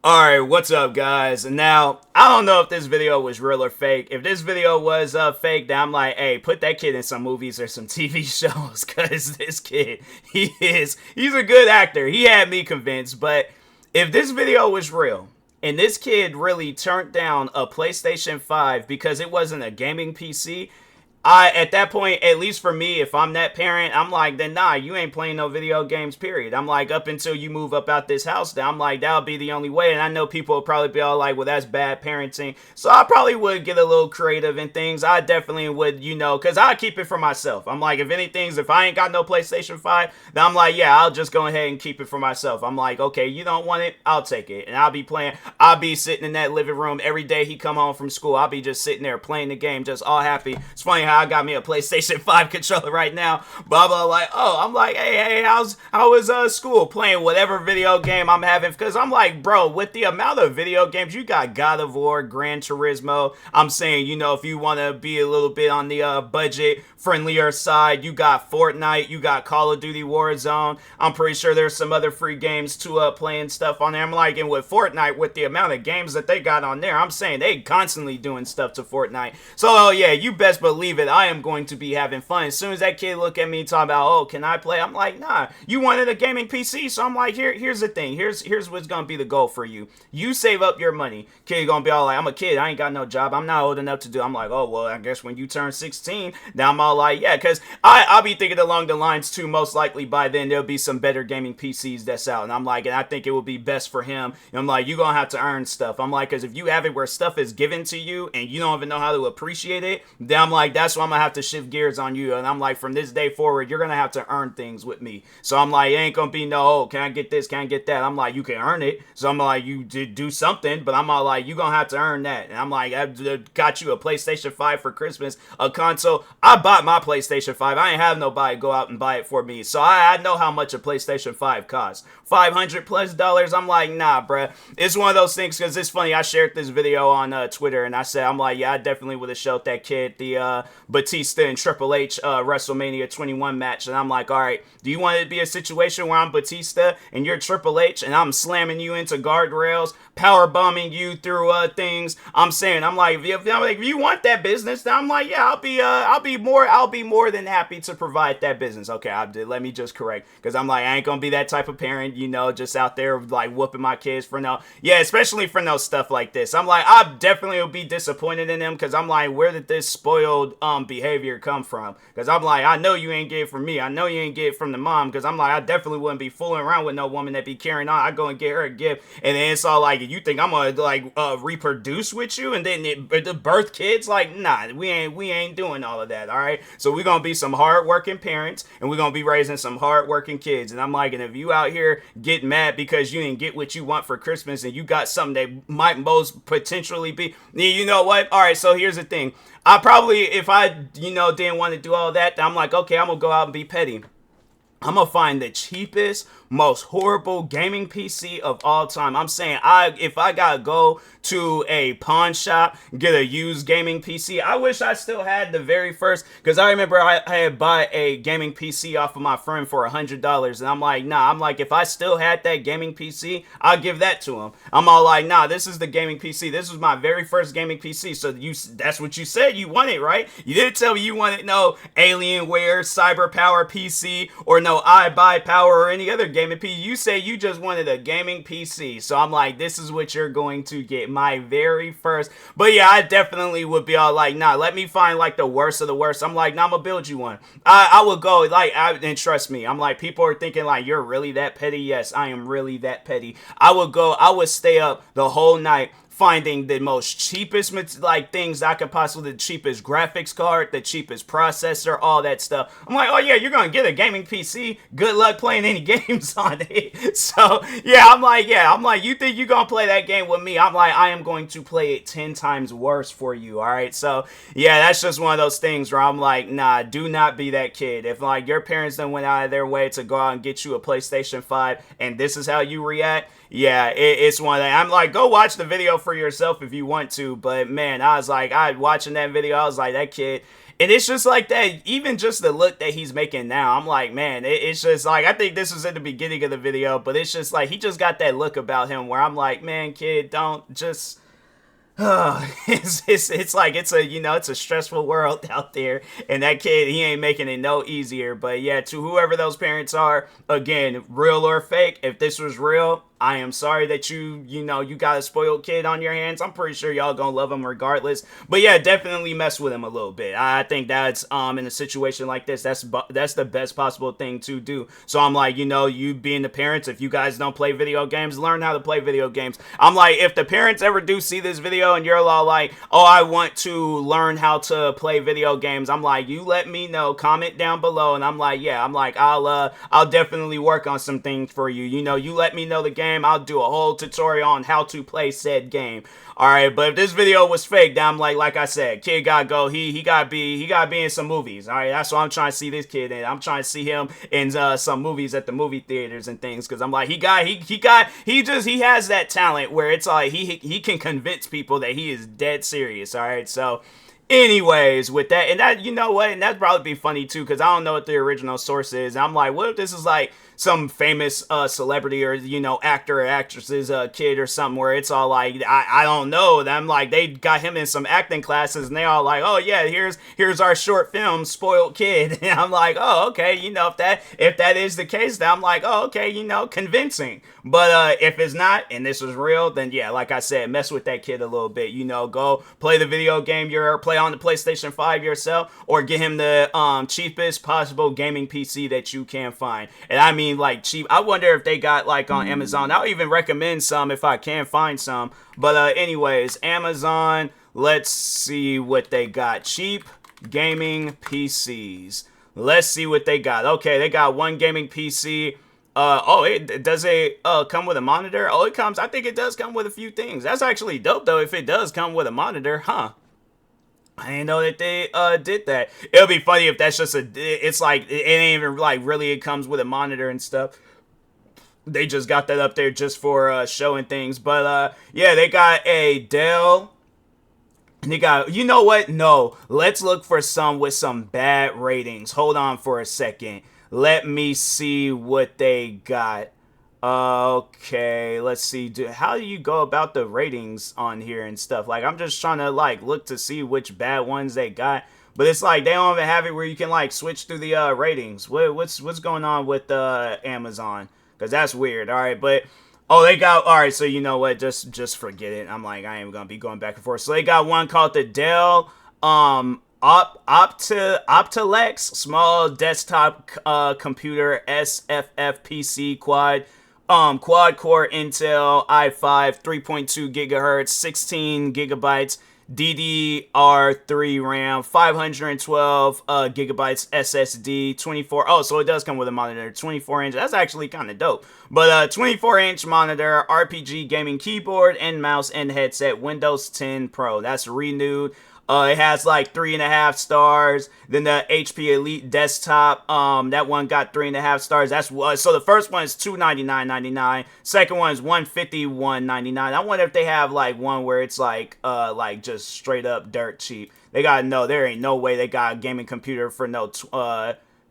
Alright, what's up guys? And now, I don't know if this video was real or fake. If this video was fake, then I'm like, hey, put that kid in some movies or some TV shows. Cause this kid, he's a good actor. He had me convinced. But if this video was real, and this kid really turned down a PlayStation 5 because it wasn't a gaming PC, at that point, at least for me, if I'm that parent, I'm like, then nah, you ain't playing no video games, period. I'm like, up until you move up out this house, then I'm like, that'll be the only way. And I know people will probably be all like, well, that's bad parenting. So I probably would get a little creative in things. I definitely would, because I keep it for myself. I'm like, if anything's, if I ain't got no PlayStation 5, then I'm like, yeah, I'll just go ahead and keep it for myself. I'm like, okay, you don't want it, I'll take it. And I'll be playing, I'll be sitting in that living room every day he come home from school. I'll be just sitting there playing the game, just all happy. It's funny how I got me a PlayStation 5 controller right now. Blah blah like, oh, I'm like, hey, how is school? Playing whatever video game I'm having, because I'm like, bro, with the amount of video games you got, God of War, Gran Turismo. I'm saying, if you want to be a little bit on the budget friendlier side, you got Fortnite, you got Call of Duty Warzone. I'm pretty sure there's some other free games to playing stuff on there. I'm like, and with Fortnite, with the amount of games that they got on there, I'm saying they constantly doing stuff to Fortnite. So yeah, you best believe it, I am going to be having fun. As soon as that kid look at me talking about, oh, can I play? I'm like, nah, you wanted a gaming PC. So I'm like, here's the thing. Here's what's gonna be the goal for you. You save up your money. Kid gonna be all like, I'm a kid, I ain't got no job, I'm not old enough to do. I'm like, oh well, I guess when you turn 16, now I'm all like, yeah, because I'll be thinking along the lines too, most likely by then there'll be some better gaming PCs that's out. And I'm like, and I think it will be best for him. And I'm like, you're gonna have to earn stuff. I'm like, because if you have it where stuff is given to you and you don't even know how to appreciate it, then I'm like, that's why I'm gonna have to shift gears on you. And I'm like, from this day forward, you're gonna have to earn things with me. So I'm like, it ain't gonna be no, oh, can I get this, can I get that? I'm like, you can earn it. So I'm like, you did do something, but I'm all like, you gonna have to earn that. And I'm like, I got you a PlayStation 5 for Christmas, a console. I bought my PlayStation 5. I ain't have nobody go out and buy it for me. So I know how much a PlayStation 5 costs. $500+. I'm like, nah, bruh. It's one of those things, because it's funny. I shared this video on Twitter, and I said, I'm like, yeah, I definitely would have showed that kid the Batista and Triple H WrestleMania 21 match. And I'm like, all right, do you want it to be a situation where I'm Batista and you're Triple H and I'm slamming you into guardrails, power bombing you through things? I'm saying, I'm like, if you want that business, then I'm like, yeah, I'll be more than happy to provide that business. Okay, let me just correct, because I'm like, I ain't gonna be that type of parent, just out there like whooping my kids for no, yeah, especially for no stuff like this. I'm like, I definitely will be disappointed in them, because I'm like, where did this spoiled behavior come from? Because I'm like, I know you ain't get it from me, I know you ain't get it from the mom, because I'm like, I definitely wouldn't be fooling around with no woman that be carrying on. I go and get her a gift, and then it's all like, you think I'm gonna like reproduce with you and then the birth kids? Like, nah, we ain't doing all of that. All right, so we're gonna be some hardworking parents, and we're gonna be raising some hardworking kids. And I'm like, and if you out here getting mad because you didn't get what you want for Christmas, and you got something that might most potentially be, you know what? All right, so here's the thing. I probably, if I, didn't want to do all that, I'm like, okay, I'm gonna go out and be petty. I'm gonna find the cheapest, most horrible gaming PC of all time. I'm saying, if I gotta go to a pawn shop, get a used gaming PC, I wish I still had the very first, because I remember I had bought a gaming PC off of my friend for $100, and I'm like, nah, I'm like, if I still had that gaming PC, I'll give that to him. I'm all like, nah, this is the gaming PC. This was my very first gaming PC. So that's what you said you wanted, right? You didn't tell me you wanted no Alienware, Cyber Power PC, or no iBuyPower or any other gaming PC. You say you just wanted a gaming PC. So I'm like, this is what you're going to get, my very first. But yeah, I definitely would be all like, nah, let me find like the worst of the worst. I'm like, nah, I'm gonna build you one. I would go like, and trust me, I'm like, people are thinking like, you're really that petty? Yes, I am really that petty. I would stay up the whole night finding the most cheapest like things I could possibly, the cheapest graphics card, the cheapest processor, all that stuff. I'm like, oh yeah, you're gonna get a gaming PC. Good luck playing any games on it. So yeah, I'm like, you think you're gonna play that game with me? I'm like, I am going to play it 10 times worse for you. All right. So yeah, that's just one of those things where I'm like, nah, do not be that kid. If like your parents then went out of their way to go out and get you a PlayStation 5 and this is how you react, yeah, it's one that I'm like, go watch the video for yourself if you want to. But man, I was watching that video, I was like, that kid, And it's just like that, even just the look that he's making now, I'm like, man, it's just like, I think this was in the beginning of the video, but it's just like, he just got that look about him where I'm like, man, kid, don't just, it's like it's a it's a stressful world out there, and that kid, he ain't making it no easier. But yeah, to whoever those parents are, again, real or fake, if this was real, I am sorry that you got a spoiled kid on your hands. I'm pretty sure y'all gonna love him regardless. But yeah, definitely mess with him a little bit. I think that's in a situation like this, that's the best possible thing to do. So I'm like, you being the parents, if you guys don't play video games, learn how to play video games. I'm like, if the parents ever do see this video and you're all like, oh, I want to learn how to play video games, I'm like, you let me know, comment down below, and I'm like, yeah, I'll definitely work on some things for you. You let me know the game, I'll do a whole tutorial on how to play said game. Alright, but if this video was fake, then I'm like I said, kid gotta go. He gotta be in some movies. Alright, that's what I'm trying to see this kid in. I'm trying to see him in some movies at the movie theaters and things, because I'm like, he has that talent where it's like he can convince people that he is dead serious. Alright, so anyways, with that, and that, you know what, and that'd probably be funny too, because I don't know what the original source is. I'm like, what if this is like some famous celebrity or actor or actress's kid or something, where it's all like, I don't know, them like they got him in some acting classes and they all like, oh yeah, here's our short film Spoiled Kid. And I'm like, oh okay, if that is the case, then I'm like, oh okay, convincing. But if it's not and this is real, then yeah, like I said, mess with that kid a little bit. Go play the video game, play on the PlayStation 5 yourself, or get him the cheapest possible gaming PC that you can find. And I mean, like, cheap. I wonder if they got like on Amazon. I'll even recommend some if I can find some. But anyways, Amazon, let's see what they got. Cheap gaming PCs. Let's see what they got. Okay, they got one gaming PC. Does it come with a monitor? Oh, it comes, I think it does come with a few things. That's actually dope though, if it does come with a monitor, huh? I didn't know that they did that. It'll be funny if that's just it's like, it ain't even like really it comes with a monitor and stuff. They just got that up there just for showing things. But yeah, they got a Dell. They got, you know what? No, let's look for some with some bad ratings. Hold on for a second. Let me see what they got. Okay, let's see. How do you go about the ratings on here and stuff? Like, I'm just trying to like look to see which bad ones they got, but it's like they don't even have it where you can like switch through the ratings. What's going on with Amazon? Because that's weird. All right, but oh, they got, all right. So you know what? Just forget it. I'm like, I ain't gonna be going back and forth. So they got one called the Dell Optilex small desktop computer SFF PC quad core Intel i5 3.2 gigahertz 16 gigabytes DDR3 RAM 512 gigabytes SSD 24. Oh, so it does come with a monitor, 24-inch. That's actually kind of dope. But 24-inch monitor, RPG gaming keyboard and mouse and headset, Windows 10 Pro. That's renewed. It has like 3.5 stars. Then the HP Elite desktop, that one got 3.5 stars. That's so the first one is $299.99. Second one is $151.99. I wonder if they have like one where it's like just straight up dirt cheap. They got no. There ain't no way they got a gaming computer for no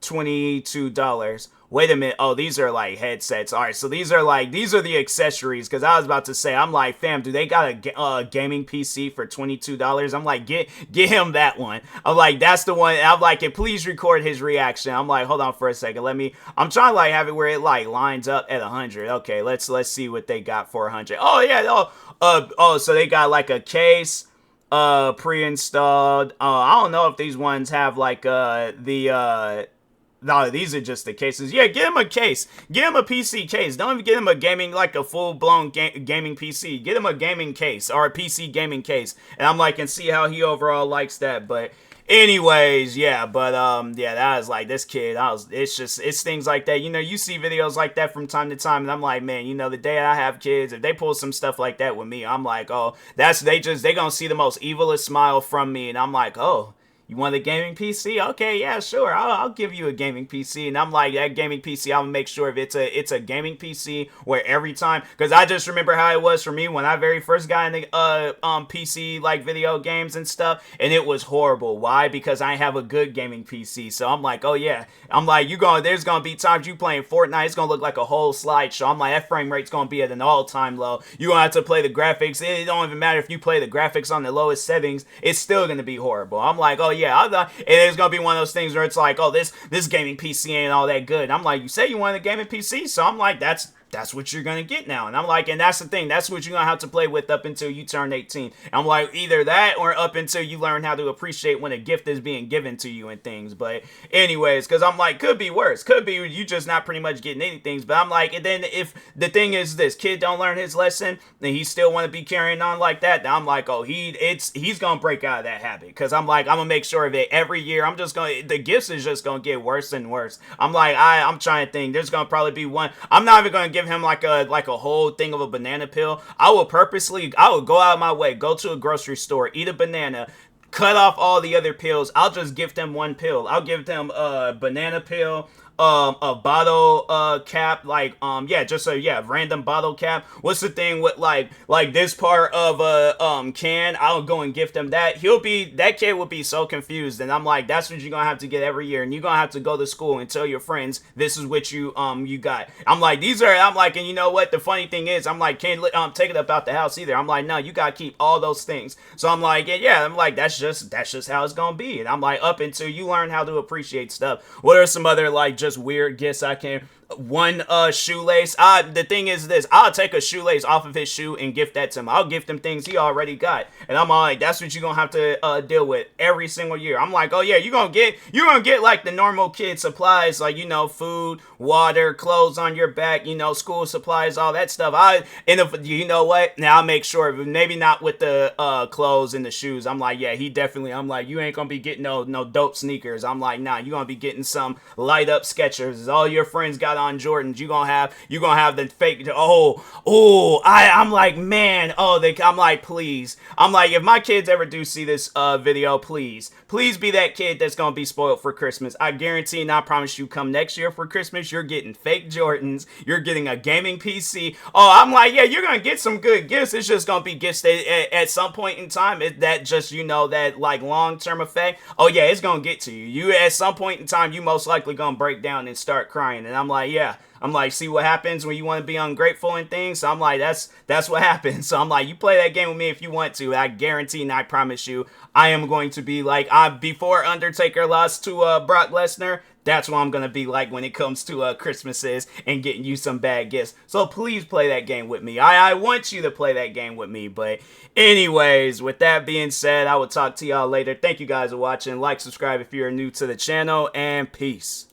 $22. Wait a minute. Oh, these are like headsets. All right, so these are the accessories. Because I was about to say, I'm like, fam, do they got a gaming PC for $22? I'm like, get him that one. I'm like, that's the one. I'm like, and please record his reaction. I'm like, hold on for a second. I'm trying to like have it where it like lines up at 100. Okay, let's see what they got for 100. Oh yeah. So they got like a case pre-installed. I don't know if these ones have like no, these are just the cases. Yeah, get him a case. Get him a PC case. Don't even get him a gaming, like a full-blown gaming PC. Get him a gaming case or a PC gaming case. And I'm like, and see how he overall likes that. But anyways, yeah. But yeah, that was like this kid. It's things like that. You see videos like that from time to time, and I'm like, man, the day I have kids, if they pull some stuff like that with me, I'm like, oh, they gonna see the most evilest smile from me, and I'm like, oh. You want a gaming PC? Okay, yeah, sure. I'll give you a gaming PC. And I'm like, that gaming PC, I'm gonna make sure if it's a gaming PC where every time, because I just remember how it was for me when I very first got into PC like video games and stuff, and it was horrible. Why? Because I have a good gaming PC. So I'm like, oh yeah, I'm like, there's gonna be times you playing Fortnite, it's gonna look like a whole slideshow. I'm like, that frame rate's gonna be at an all-time low. You gonna have to play the graphics. It don't even matter if you play the graphics on the lowest settings, it's still gonna be horrible. I'm like, oh yeah, and it's gonna be one of those things where it's like, oh, this gaming PC ain't all that good. And I'm like, you say you want a gaming PC, so I'm like, that's what you're gonna get now. And I'm like, and that's the thing, that's what you're gonna have to play with up until you turn 18. And I'm like, either that or up until you learn how to appreciate when a gift is being given to you and things. But anyways, because I'm like, could be worse, could be you just not pretty much getting anything. But I'm like, and then if the thing is this kid don't learn his lesson, then he still want to be carrying on like that, then I'm like, oh, he's gonna break out of that habit. Because I'm like, I'm gonna make sure that every year the gifts is just gonna get worse and worse. I'm like, I'm trying to think, there's gonna probably be one, I'm not even gonna give him like a whole thing of a banana peel. I would go out of my way, go to a grocery store, eat a banana, cut off all the other pills. I'll just give them one pill. I'll give them a banana pill, a bottle cap, like just a random bottle cap. What's the thing with like this part of a can? I'll go and gift him that. That kid will be so confused, and I'm like, that's what you're gonna have to get every year, and you're gonna have to go to school and tell your friends this is what you got. I'm like, and you know what? The funny thing is, I'm like, can't take it up out the house either. I'm like, no, you gotta keep all those things. So I'm like, I'm like, that's just how it's gonna be. And I'm like, up until you learn how to appreciate stuff. What are some other like just weird gifts I can? One shoelace. The thing is this, I'll take a shoelace off of his shoe and gift that to him. I'll gift him things he already got, and I'm like, that's what you're gonna have to deal with every single year. I'm like, oh yeah, you're gonna get like the normal kid supplies, like, food, water, clothes on your back, school supplies, all that stuff. You know what, now I'll make sure, maybe not with the clothes and the shoes. I'm like, yeah, I'm like, you ain't gonna be getting no dope sneakers. I'm like, nah, you're gonna be getting some light up Skechers. All your friends got on Jordans, you gonna have the fake. I'm like, man, I'm like, please, I'm like, if my kids ever do see this video, please be that kid that's gonna be spoiled for Christmas. I guarantee and I promise you, come next year for Christmas, you're getting fake Jordans, you're getting a gaming PC. I'm like, yeah, you're gonna get some good gifts. It's just gonna be gifts that at some point in time, that just, that like long-term effect, oh yeah, it's gonna get to you at some point in time. You most likely gonna break down and start crying. And I'm like, yeah, I'm like, see what happens when you want to be ungrateful and things. So I'm like, that's what happens. So I'm like, you play that game with me if you want to. I guarantee and I promise you, I am going to be like, before Undertaker lost to Brock Lesnar, that's what I'm going to be like when it comes to Christmases and getting you some bad gifts. So please play that game with me. I want you to play that game with me. But anyways, with that being said, I will talk to y'all later. Thank you guys for watching. Like, subscribe if you're new to the channel, and peace.